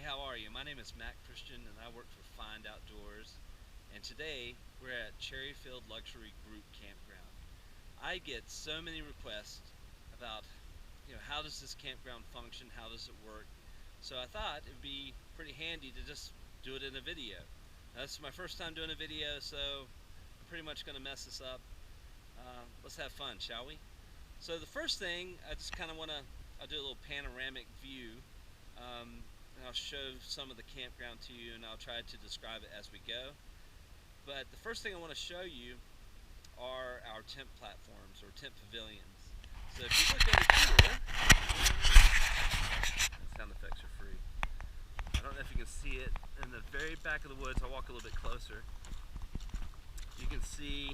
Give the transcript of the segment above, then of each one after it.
how are you? My name is Matt Christian and I work for Find Outdoors. And today we're at Cherryfield Luxury Group Campground. I get so many requests about, how does this campground function? How does it work? So I thought it would be pretty handy to just do it in a video. Now, this is my first time doing a video, so I'm pretty much going to mess this up. Let's have fun, shall we? So the first thing, I just kind of want to, I'll do a little panoramic view. And I'll show some of the campground to you, and I'll try to describe it as we go. But the first thing I want to show you are our tent platforms or tent pavilions. So if you look over here, and sound effects are free. I don't know if you can see it in the very back of the woods. I'll walk a little bit closer. You can see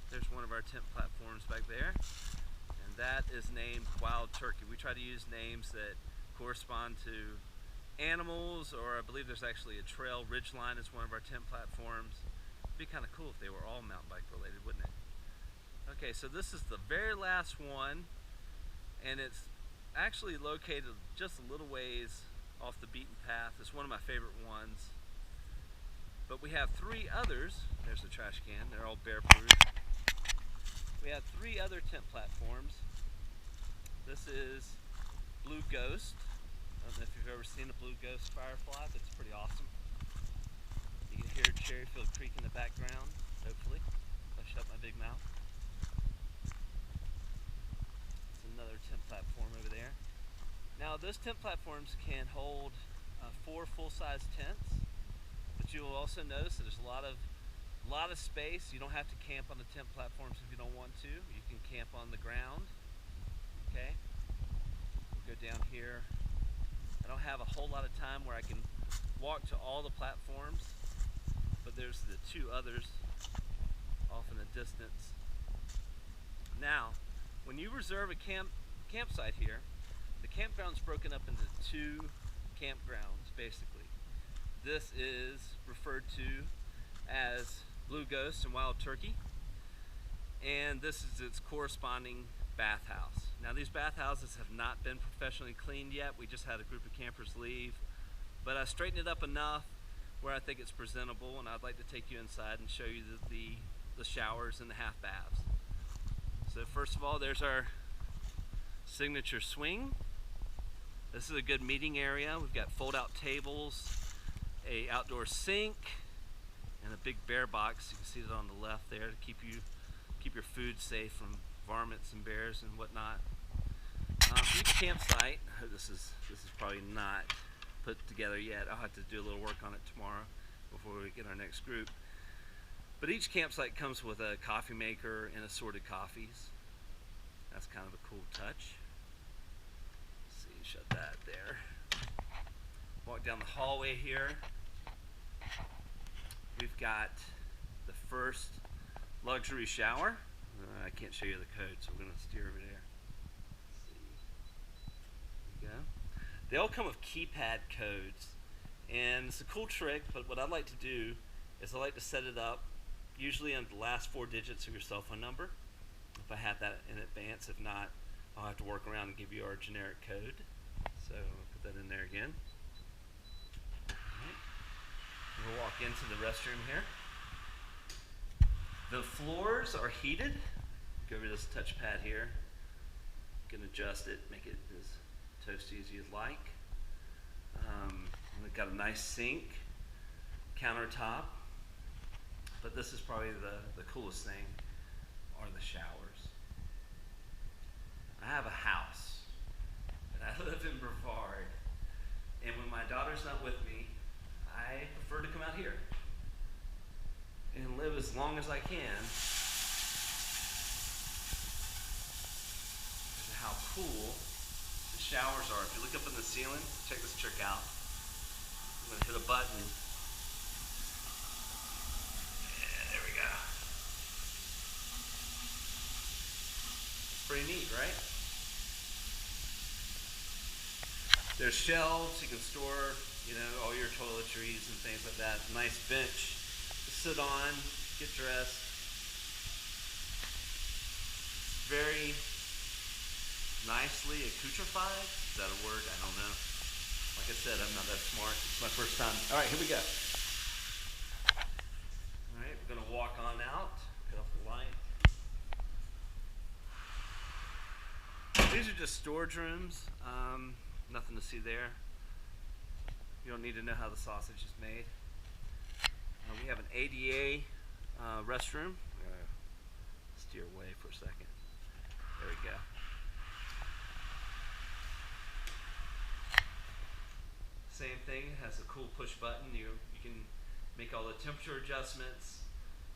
there's one of our tent platforms back there, and that is named Wild Turkey. We try to use names that correspond to animals, or I believe there's actually a trail. Ridgeline is one of our tent platforms. It'd be kind of cool if they were all mountain bike related, wouldn't it? Okay, so this is the very last one, and it's actually located just a little ways off the beaten path. It's one of my favorite ones. But we have three others. There's the trash can. They're all bear-proof. We have three other tent platforms. This is Blue Ghost. I don't know if you've ever seen a Blue Ghost firefly. That's pretty awesome. You can hear Cherryfield Creek in the background, hopefully, if I shut my big mouth. It's another tent platform over there. Now, those tent platforms can hold 4 full-size tents, but you will also notice that there's a lot of space. You don't have to camp on the tent platforms if you don't want to. You can camp on the ground. Okay, we'll go down here. I don't have a whole lot of time where I can walk to all the platforms, but there's the two others off in the distance. Now, when you reserve a campsite here, the campground's broken up into 2 campgrounds, basically. This is referred to as Blue Ghost and Wild Turkey, and this is its corresponding bathhouse. Now, these bathhouses have not been professionally cleaned yet. We just had a group of campers leave, but I straightened it up enough where I think it's presentable, and I'd like to take you inside and show you the showers and the half baths. So first of all, there's our signature swing. This is a good meeting area. We've got fold-out tables, a outdoor sink, and a big bear box. You can see it on the left there to keep your food safe from varmints and bears and whatnot. Each campsite, this is probably not put together yet. I'll have to do a little work on it tomorrow before we get our next group. But each campsite comes with a coffee maker and assorted coffees. That's kind of a cool touch. Let's see, shut that there. Walk down the hallway here. We've got the first luxury shower. I can't show you the code, so we're going to steer over there. Let's see. There we go. They all come with keypad codes, and it's a cool trick, but what I like to do is I like to set it up usually on the last 4 digits of your cell phone number, if I have that in advance. If not, I'll have to work around and give you our generic code. So I'll put that in there again. We'll walk into the restroom here. The floors are heated. Go over this touchpad here. You can adjust it, make it as toasty as you'd like. We've got a nice sink, countertop, but this is probably the coolest thing, are the showers. I have a house, and I live in Brevard, and when my daughter's not with me, I prefer to come out here and live as long as I can. Because of how cool the showers are. If you look up in the ceiling, check this trick out. I'm going to hit a button. Yeah, there we go. Pretty neat, right? There's shelves you can store, all your toiletries and things like that. Nice bench to sit on, get dressed. Very nicely accoutrified. Is that a word? I don't know. Like I said, I'm not that smart. It's my first time. All right, here we go. All right, we're gonna walk on out. Cut off the light. These are just storage rooms. Nothing to see there. You don't need to know how the sausage is made. We have an ADA restroom. Steer away for a second. There we go. Same thing, has a cool push button. You can make all the temperature adjustments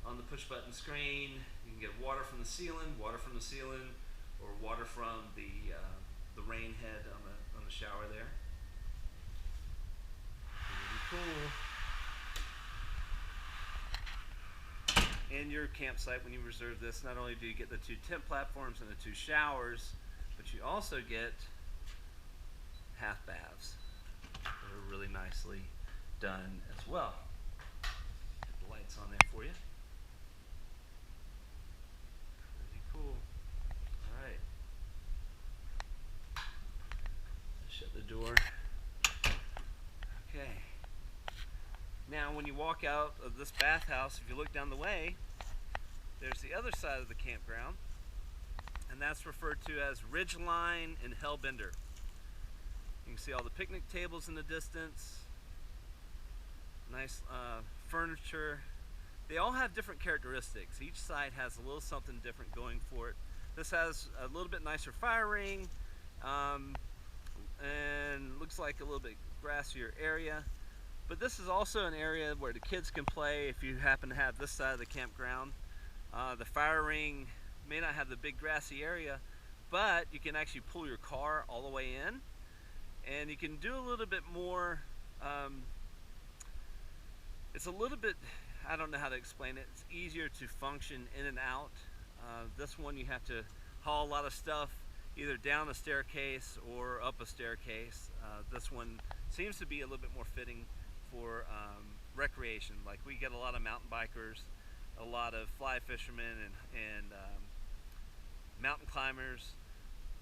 on the push button screen. You can get water from the ceiling, or water from the rain head on the shower there. Really cool. And your campsite, when you reserve this, not only do you get the 2 tent platforms and the 2 showers, but you also get half baths. They're really nicely done as well. Put the lights on there for you. Pretty cool. All right. Shut the door. Okay. Now when you walk out of this bathhouse, if you look down the way, there's the other side of the campground, and that's referred to as Ridgeline and Hellbender. You can see all the picnic tables in the distance, nice furniture. They all have different characteristics. Each site has a little something different going for it. This has a little bit nicer fire ring, and looks like a little bit grassier area. But this is also an area where the kids can play if you happen to have this side of the campground. The fire ring may not have the big grassy area, but you can actually pull your car all the way in, and you can do a little bit more. It's a little bit, I don't know how to explain it. It's easier to function in and out. This one you have to haul a lot of stuff either down a staircase or up a staircase. This one seems to be a little bit more fitting for recreation. Like we get a lot of mountain bikers, a lot of fly fishermen, and mountain climbers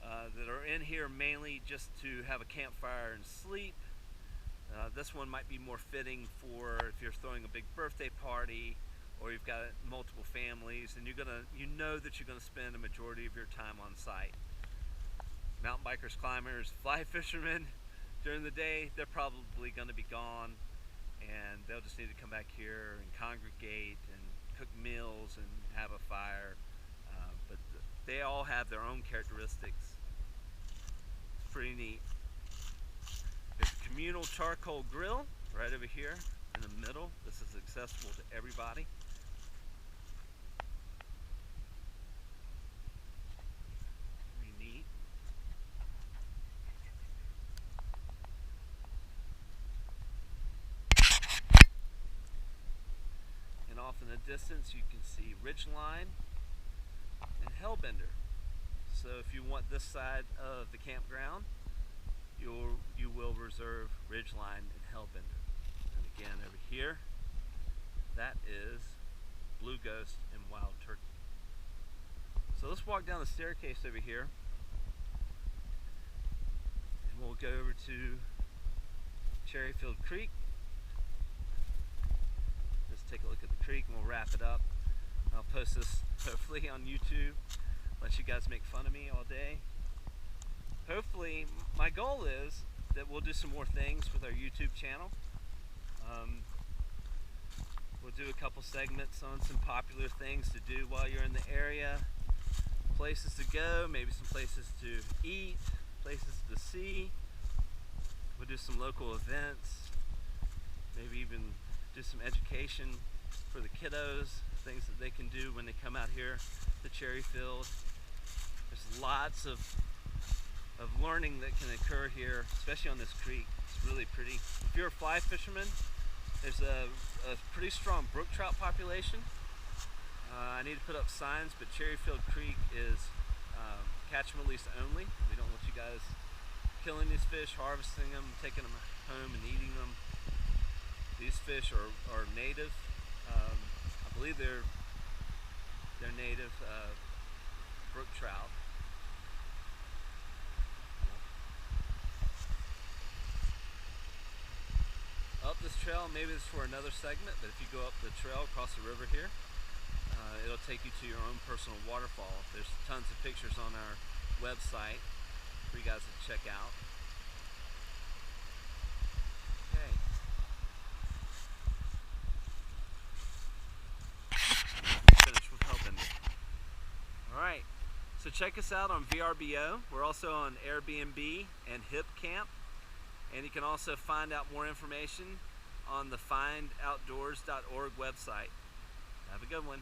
that are in here mainly just to have a campfire and sleep. This one might be more fitting for if you're throwing a big birthday party or you've got multiple families and you know that you're gonna spend a majority of your time on site. Mountain bikers, climbers, fly fishermen, during the day, they're probably gonna be gone, and they'll just need to come back here and congregate and cook meals and have a fire. But they all have their own characteristics. It's pretty neat. There's a communal charcoal grill right over here in the middle. This is accessible to everybody. Pretty neat. And off in the distance you can see Ridgeline and Hellbender. So if you want this side of the campground, you will reserve Ridgeline and Hellbender. And again, over here, that is Blue Ghost and Wild Turkey. So let's walk down the staircase over here, and we'll go over to Cherryfield Creek. Just take a look at the creek and we'll wrap it up. I'll post this hopefully on YouTube, let you guys make fun of me all day. Hopefully, my goal is that we'll do some more things with our YouTube channel. We'll do a couple segments on some popular things to do while you're in the area, places to go, maybe some places to eat, places to see. We'll do some local events, maybe even do some education for the kiddos, things that they can do when they come out here to Cherryfield. There's lots of learning that can occur here, especially on this creek. It's really pretty. If you're a fly fisherman, there's a pretty strong brook trout population. I need to put up signs, but Cherryfield Creek is catch and release only. We don't want you guys killing these fish, harvesting them, taking them home and eating them. These fish are native. I believe they're native brook trout. trail, maybe it's for another segment, but if you go up the trail across the river here, it'll take you to your own personal waterfall. There's tons of pictures on our website for you guys to check out. Okay. Finish with helping. Alright, so check us out on VRBO. We're also on Airbnb and HipCamp. And you can also find out more information on the findoutdoors.org website. Have a good one.